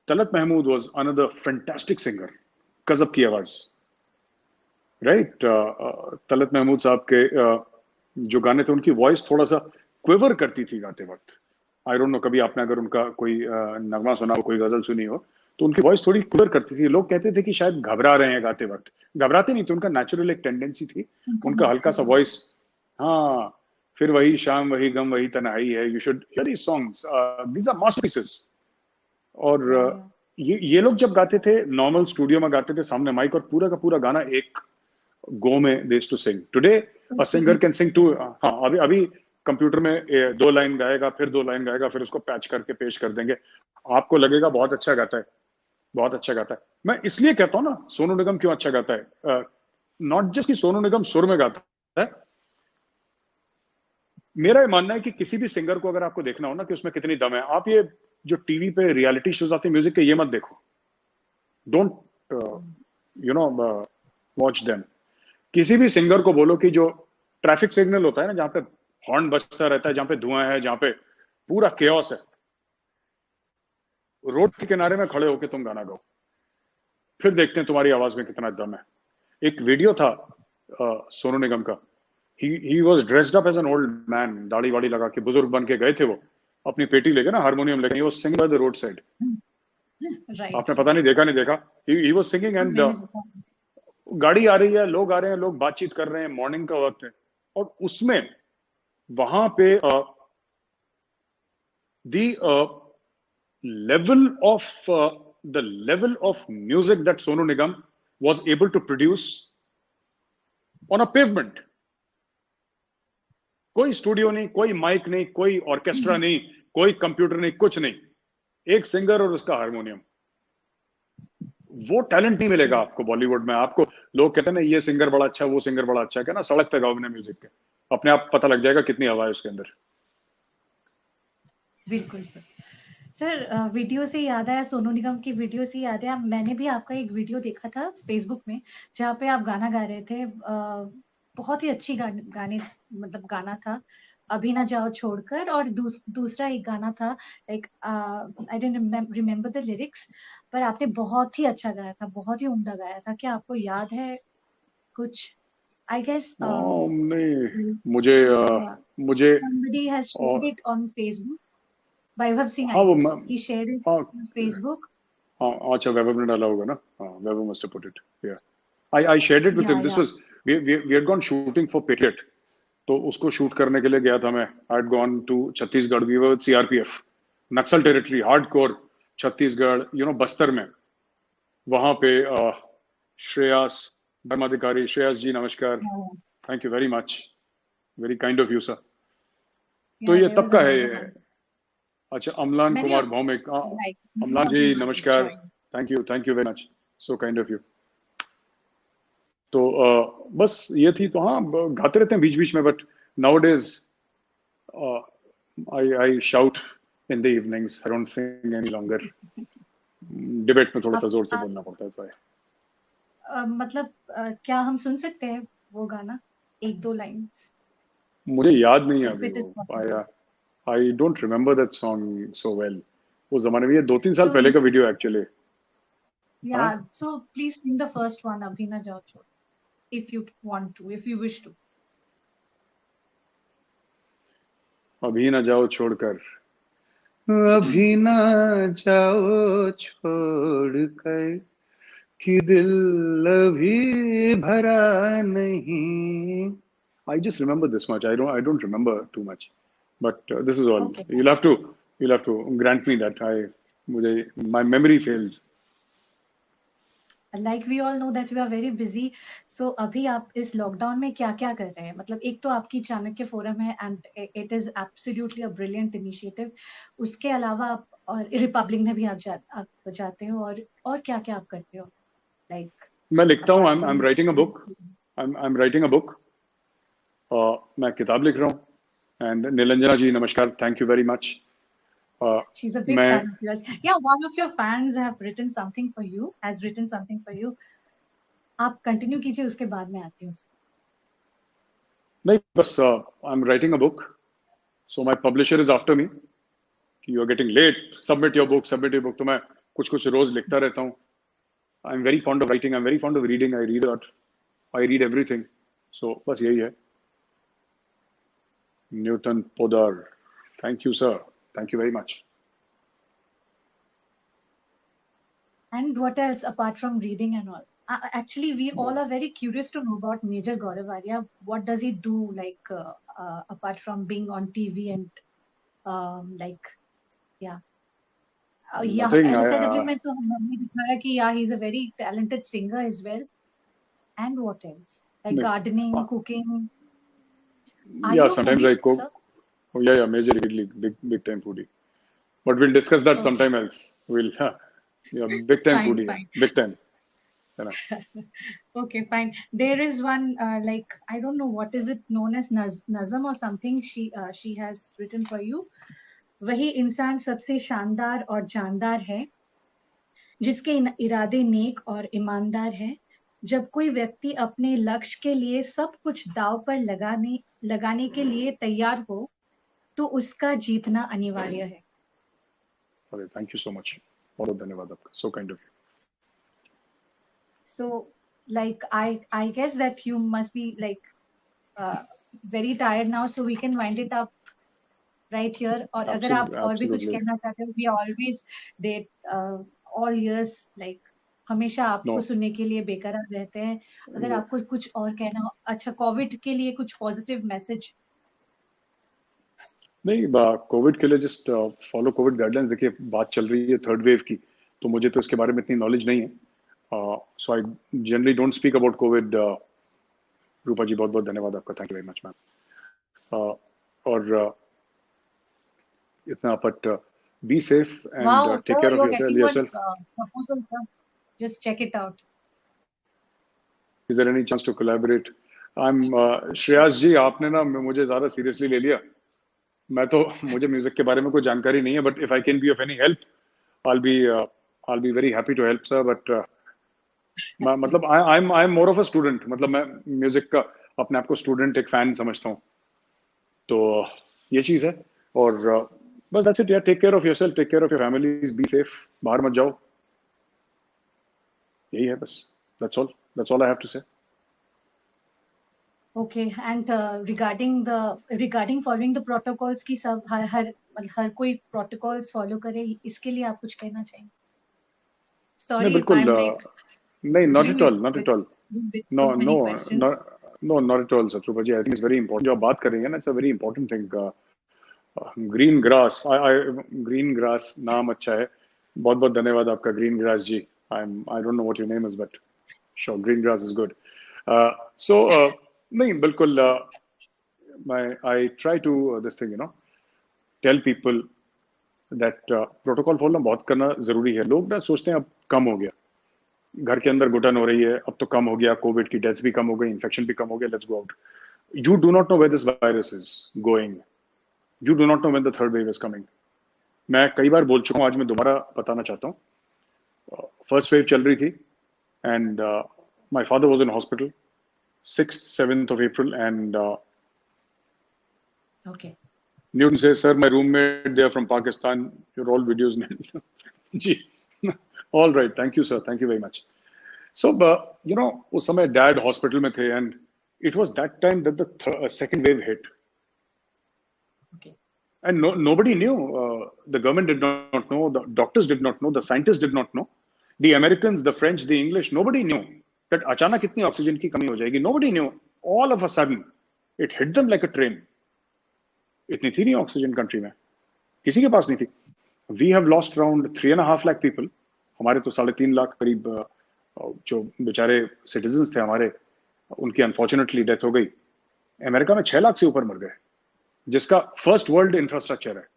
[SPEAKER 1] Talat Mahmood was another fantastic singer, गजब की आवाज, राइट। तलत महमूद साहब के जो गाने थे, उनकी वॉइस थोड़ा सा क्विवर करती थी गाते वक्त। आई डोंट नो, कभी आपने अगर उनका कोई नगमा सुना हो, कोई गजल सुनी हो, तो उनकी वॉइस थोड़ी क्विवर करती थी। लोग कहते थे कि शायद घबरा रहे हैं गाते वक्त, घबराते नहीं थे, उनका नेचुरल एक टेंडेंसी थी,
[SPEAKER 2] उनका
[SPEAKER 1] उनका हल्का सा
[SPEAKER 2] नेचुरल है।
[SPEAKER 1] वॉइस। हाँ, फिर वही शाम वही गम वही तन्हाई है, you should hear these songs, these are masterpieces. और
[SPEAKER 2] या
[SPEAKER 1] ये लोग जब गाते थे, नॉर्मल स्टूडियो में गाते थे सामने माइक, और पूरा का पूरा गाना एक गो में they to sing. Today a singer can sing too, हाँ अभी अभी कंप्यूटर में 2 लाइन गाएगा, फिर 2 लाइन गाएगा, फिर उसको पैच करके पेश कर देंगे, आपको लगेगा बहुत अच्छा गाता है, बहुत अच्छा गाता है। मैं इसलिए कहता हूँ ना, सोनू निगम क्यों अच्छा गाता है, नॉट जस्ट कि सोनू निगम सुर में गाता है। मेरा ये मानना है कि किसी भी सिंगर को अगर आपको देखना हो ना कि उसमें कितनी दम है, आप ये जो टीवी पे रियलिटी शोज आते हैं म्यूजिक के, ये मत देखो, don't you know watch them. किसी भी सिंगर को बोलो कि जो ट्रैफिक सिग्नल होता है ना, जहां पे हॉर्न बजता रहता है, जहां पे धुआं है, जहां पे पूरा केओस है, रोड के किनारे में खड़े होके तुम गाना गाओ, फिर देखते हैं तुम्हारी आवाज में कितना दम है। एक वीडियो था सोनू निगम का, he was dressed up as an old man, दाढ़ी वाड़ी लगा के बुजुर्ग बन के गए थे वो, अपनी पेटी लेके ना, हारमोनियम लेके, he was singing by the road side.
[SPEAKER 2] Right.
[SPEAKER 1] आपने पता नहीं देखा, नहीं देखा, ही वाज सिंगिंग एंड
[SPEAKER 2] नहीं देखा।
[SPEAKER 1] गाड़ी आ रही है, लोग आ रहे हैं, लोग बातचीत कर रहे हैं, मॉर्निंग का वक्त है, और उसमें वहां पे the level of the level of music that Sonu Nigam was able to produce on a pavement. कोई स्टूडियो नहीं, कोई माइक नहीं, कोई ऑर्केस्ट्रा नहीं, कोई कंप्यूटर नहीं, कुछ नहीं, एक सिंगर और उसका हारमोनियम। वो टैलेंट नहीं मिलेगा आपको बॉलीवुड में। आपको लोग कहते हैं ना, ये सिंगर बड़ा अच्छा है, वो सिंगर बड़ा अच्छा है, क्या ना, सड़क पे गाओ बिना म्यूजिक के, अपने आप पता लग जाएगा कितनी हवा है उसके अंदर।
[SPEAKER 2] बिल्कुल सर। सर, वीडियो से याद आया, सोनू निगम की वीडियो से याद आया, मैंने भी आपका एक वीडियो देखा था फेसबुक में, जहाँ पे आप गाना गा रहे थे। बहुत ही अच्छी गाने, मतलब गाना था। अभी ना जाओ छोड़कर, और दूसरा एक गाना था, like I don't remember the lyrics, पर आपने बहुत ही अच्छा गाया था, बहुत ही उम्दा गाया था। क्या आपको याद है कुछ? आई गेस
[SPEAKER 1] नहीं, मुझे मुझे
[SPEAKER 2] somebody has shared
[SPEAKER 1] और
[SPEAKER 2] it on Facebook. Vaibhav Singh, I
[SPEAKER 1] हाँ वो
[SPEAKER 2] guess. He shared it
[SPEAKER 1] हाँ
[SPEAKER 2] on Facebook.
[SPEAKER 1] हाँ अच्छा, वैभव ने डाला होगा ना, हाँ Vaibhav must have put it, yeah I shared it with
[SPEAKER 2] Yeah,
[SPEAKER 1] him. This
[SPEAKER 2] yeah.
[SPEAKER 1] Was we had gone shooting for Patriot, तो उसको शूट करने के लिए गया था मैं। I had gone to Chhattisgarh, we were CRPF, Naxal territory, hardcore Chhattisgarh, Bastar में। वहां पे श्रेयस धर्माधिकारी, श्रेयस जी नमस्कार,
[SPEAKER 2] Yeah,
[SPEAKER 1] thank you very much, very kind of you sir. तो
[SPEAKER 2] yeah,
[SPEAKER 1] ये
[SPEAKER 2] there
[SPEAKER 1] तब
[SPEAKER 2] was
[SPEAKER 1] का है
[SPEAKER 2] another
[SPEAKER 1] ये?
[SPEAKER 2] one.
[SPEAKER 1] अच्छा, Amlan
[SPEAKER 2] Many
[SPEAKER 1] Kumar
[SPEAKER 2] of
[SPEAKER 1] Bhowmik,
[SPEAKER 2] like many
[SPEAKER 1] Amlan
[SPEAKER 2] of
[SPEAKER 1] ji
[SPEAKER 2] you have
[SPEAKER 1] नमस्कार,
[SPEAKER 2] joined.
[SPEAKER 1] Thank you very much, so kind of you. तो बस ये थी। तो हाँ, गाते रहते हैं बीच बीच में, but now days I shout in the evenings, I don't sing any longer. Debate में थोड़ा सा जोर से
[SPEAKER 2] आप
[SPEAKER 1] बोलना पड़ता है, तो है।
[SPEAKER 2] मतलब क्या हम सुन सकते हैं वो गाना, एक दो लाइन्स,
[SPEAKER 1] मुझे याद नहीं है
[SPEAKER 2] if
[SPEAKER 1] अभी
[SPEAKER 2] it
[SPEAKER 1] वो।
[SPEAKER 2] is possible?
[SPEAKER 1] I don't remember that song so well. उस जमाने में, ये 2-3 साल
[SPEAKER 2] So
[SPEAKER 1] पहले का वीडियो एक्चुअली। हाँ,
[SPEAKER 2] yeah, so please sing the first one, Abhi Na Jao Chhod, if you want to, if you wish to.
[SPEAKER 1] अभी ना जाओ छोड़कर, अभी ना जाओ छोड़कर, कि दिल अभी भरा नहीं। I just remember this much. I don't remember too much, but this is all.
[SPEAKER 2] Okay.
[SPEAKER 1] You'll have to grant me that my memory fails.
[SPEAKER 2] Like we all know that you are very busy. So अभी आप इस लॉकडाउन में क्या क्या कर रहे हैं? मतलब एक तो आपकी चाणक्य फोरम है, and it is absolutely a brilliant initiative. उसके अलावा आप और रिपब्लिक में भी आप जाते हो, और क्या क्या आप करते हो? Like
[SPEAKER 1] मैं लिखता हूँ।
[SPEAKER 2] apart
[SPEAKER 1] I'm
[SPEAKER 2] from
[SPEAKER 1] writing a book. I'm writing a book. मैं किताब लिख रहा हूँ। And निलंजना जी नमस्कार, thank you very much.
[SPEAKER 2] she's a big
[SPEAKER 1] मैं
[SPEAKER 2] fan of yours. Yeah, one of your fans have written something for you, has written something for you. आप कंटिन्यू कीजिए, उसके बाद में आती हूँ।
[SPEAKER 1] नहीं, बस I'm writing a book. So my publisher is after me. You are getting late. Submit your book. Submit your book. तो मैं कुछ कुछ रोज लिखता रहता हूँ। I'm very fond of writing. I'm very fond of reading. I read a lot. I read everything. So बस यही है। Newton Podar, thank you sir. Thank you very much.
[SPEAKER 2] And what else apart from reading and all? Actually, we all are very curious to know about Major Gaurav Arya. What does he do, like apart from being on TV and like yeah. Yeah,
[SPEAKER 1] Nothing.
[SPEAKER 2] LSIW में तो हमने दिखाया कि yeah, he's a very talented singer as well. And what else? Like gardening, cooking. Are
[SPEAKER 1] Yeah,
[SPEAKER 2] you a
[SPEAKER 1] sometimes
[SPEAKER 2] foodie,
[SPEAKER 1] I cook.
[SPEAKER 2] sir?
[SPEAKER 1] Oh, yeah, major league, big time foodie. But we'll discuss that
[SPEAKER 2] Okay.
[SPEAKER 1] sometime else. Yeah, big time
[SPEAKER 2] Fine,
[SPEAKER 1] foodie,
[SPEAKER 2] fine.
[SPEAKER 1] big time. है ना?
[SPEAKER 2] Okay, fine. There is one like I don't know what is it known as Nazam or something. She has written for you. वही इंसान सबसे शानदार और जानदार है, जिसके इरादे नेक और ईमानदार है। जब कोई व्यक्ति अपने लक्ष्य के लिए सब कुछ दांव पर लगाने के लिए तैयार हो, तो उसका जीतना अनिवार्य है।
[SPEAKER 1] अरे, thank you so much. बहुत धन्यवाद आपका. So kind of you.
[SPEAKER 2] So, like I guess that you must be like very tired now, so we can wind it up right here. और अगर आप और भी कुछ कहना चाहते हो, we are always there all years, like हमेशा आपको सुनने के लिए बेकरार रहते हैं। अगर आपको कुछ और कहना हो, अच्छा कोविड के लिए कुछ पॉजिटिव मैसेज?
[SPEAKER 1] नहीं, कोविड के लिए जस्ट फॉलो कोविड गाइडलाइंस। देखिए, बात चल रही है थर्ड वेव की, तो मुझे तो इसके बारे में इतनी नॉलेज नहीं है, so I generally don't speak about covid. Rupa ji बहुत बहुत धन्यवाद आपका, thank you very much ma'am. और इतना, but be safe and take care of yourself.
[SPEAKER 2] Proposal, sir. Just check it out.
[SPEAKER 1] Is there any chance to collaborate? Shreyas ji, आपने ना मुझे ज्यादा सीरियसली ले लिया। मुझे म्यूजिक के बारे में कोई जानकारी नहीं है, but if I can be of any help, I'll be very happy to help, sir. But मतलब I'm more of a student. मतलब मैं म्यूजिक का अपने आप को स्टूडेंट, एक फैन समझता हूँ। तो ये चीज़ है। और बस दैट्स इट यार, take care of yourself, take care of your families, be safe, बाहर मत जाओ, यही है बस। That's all I have to say.
[SPEAKER 2] Okay, and regarding following the protocols की सब हर कोई protocols follow करे, इसके लिए आप कुछ कहना चाहेंगे?
[SPEAKER 1] नहीं
[SPEAKER 2] Sorry if
[SPEAKER 1] बिल्कुल,
[SPEAKER 2] I'm like
[SPEAKER 1] नहीं, not
[SPEAKER 2] filling
[SPEAKER 1] at all, not
[SPEAKER 2] with
[SPEAKER 1] at all.
[SPEAKER 2] with
[SPEAKER 1] no
[SPEAKER 2] so
[SPEAKER 1] no
[SPEAKER 2] many questions.
[SPEAKER 1] No, not at all Shatrupa ji, I think it's very important जो आप बात कर रही है ना, it's a very important thing. Green grass, green grass नाम अच्छा है, बहुत बहुत धन्यवाद आपका green grass ji. I don't know what your name is but sure green grass is good. So नहीं बिल्कुल, I try to this thing, tell people that protocol follow बहुत करना जरूरी है। लोग ना सोचते हैं अब कम हो गया, घर के अंदर घुटन हो रही है, अब तो कम हो गया, कोविड की डेथ्स भी कम हो गई, इन्फेक्शन भी कम हो गया, let's go out. You do not know where this virus is going, you do not know when the third wave is coming. मैं कई बार बोल चुका हूँ, आज मैं दोबारा बताना चाहता हूँ। फर्स्ट वेव चल रही थी and my father was in hospital 6th 7th of April and
[SPEAKER 2] Okay.
[SPEAKER 1] Newton says, sir, my roommate, they are from Pakistan. Your all videos. जी, all right. Thank you, sir. Thank you very much. So, उस समय dad hospital में थे and it was that time that the second wave hit.
[SPEAKER 2] Okay.
[SPEAKER 1] And nobody knew. The government did not know. The doctors did not know. The scientists did not know. The Americans, the French, the English, nobody knew that अचानक इतनी ऑक्सीजन की कमी हो जाएगी. Nobody knew. All of a sudden, it hit them like a train. इतनी थी नहीं ऑक्सीजन कंट्री में, किसी के पास नहीं थी। We have lost around 3.5 lakh people. हमारे तो 3.5 लाख करीब जो बेचारे सिटीजन्स थे हमारे, उनकी अनफॉर्चुनेटली डेथ हो गई। अमेरिका में 6 लाख से ऊपर मर गए, जिसका फर्स्ट वर्ल्ड इंफ्रास्ट्रक्चर है,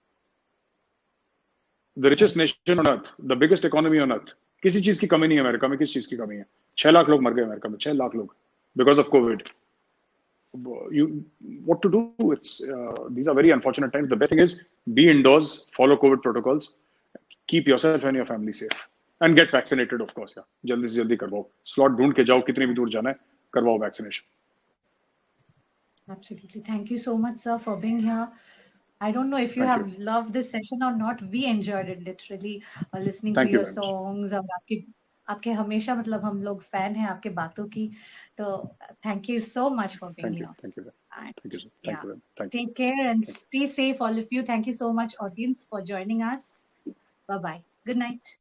[SPEAKER 1] the richest nation on earth, the biggest economy on earth. किसी चीज की कमी नहीं है अमेरिका में, किस चीज की कमी है? 6 लाख लोग मर गए अमेरिका में, 6 लाख लोग because of Covid. What to do? It's these are very unfortunate times. The best thing is be indoors, follow COVID protocols, keep yourself and your family safe, and get vaccinated, of course. Yeah, जल्दी से जल्दी करवाओ, slot ढूंढ के जाओ, कितनी भी दूर जाना है करवाओ vaccination.
[SPEAKER 2] Absolutely. Thank you so much, sir, for being here. I don't know if you have loved this session or not. We enjoyed it literally, listening to your songs. और आपके हमेशा मतलब हम लोग फैन हैं आपके बातों की, तो thank you so much for being here.
[SPEAKER 1] Thank you. Thank you, sir.
[SPEAKER 2] Thank you. Take care and stay safe, all of you. Thank you so much, audience, for joining us. Bye bye. Good night.